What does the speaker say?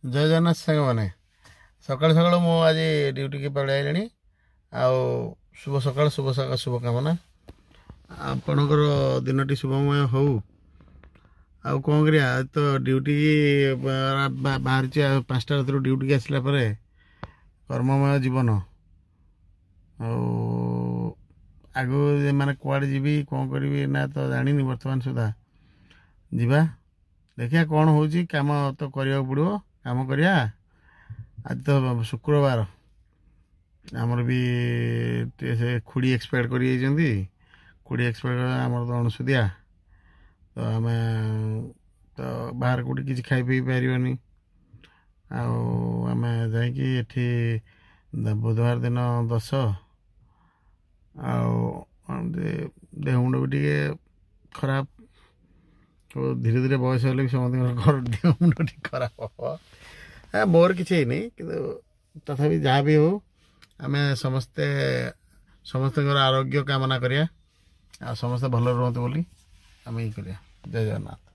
ଜୟ ଜଗନ୍ନାଥ ସାଙ୍ଗମାନେ ସକାଳୁ ସକାଳୁ ମୁଁ ଆଜି ଡ୍ୟୁଟିକି ପଳେଇ ଆଇଲିଣି। ଆଉ ଶୁଭ ସକାଳ ଶୁଭକାମନା ଆପଣଙ୍କର ଦିନଟି ଶୁଭମୟ ହଉ। ଆଉ କ'ଣ କରିବା ଆଜି ତ ଡ୍ୟୁଟିକି ବାହାରିଛି 5ଟା ରାତିରୁ ଡ୍ୟୁଟିକି ଆସିଲା ପରେ କର୍ମମୟ ଜୀବନ। ଆଉ ଆଗକୁ ମାନେ କୁଆଡ଼େ ଯିବି କ'ଣ କରିବି ନା ତ ଜାଣିନି ବର୍ତ୍ତମାନ ସୁଦ୍ଧା। ଯିବା ଦେଖିବା କ'ଣ ହେଉଛି, କାମ ତ କରିବାକୁ ପଡ଼ିବ, କାମ କରିବା। ଆଜି ତ ଶୁକ୍ରବାର, ଆମର ବି ସେ ଖୁଡ଼ି ଏକ୍ସପାୟାର୍ଡ଼ କରିଯାଇଛନ୍ତି। ଖୁଡ଼ି ଏକ୍ସପାୟାର୍ଡ଼ ଆମର ତ ଅଣସୁଦିଆ, ତ ଆମେ ତ ବାହାରେ କେଉଁଠି କିଛି ଖାଇ ପିଇ ପାରିବାନି। ଆଉ ଆମେ ଯାଇକି ଏଠି ବୁଧବାର ଦିନ 10, ଆଉ ଦେହ ମୁଣ୍ଡ ବି ଟିକେ ଖରାପ। ଧୀରେ ଧୀରେ ବୟସ ହେଲେ ବି ସମସ୍ତଙ୍କର ଦେହ ମୁଣ୍ଡ ଟିକେ ଖରାପ ହେବ। ମୋର କିଛି ହେଇନି, କିନ୍ତୁ ତଥାପି ଯାହା ବି ହଉ ଆମେ ସମସ୍ତଙ୍କର ଆରୋଗ୍ୟ କାମନା କରିବା। ଆଉ ସମସ୍ତେ ଭଲରେ ରୁହନ୍ତୁ ବୋଲି ଆମେ ଇଏ କରିବା। ଜୟ ଜଗନ୍ନାଥ।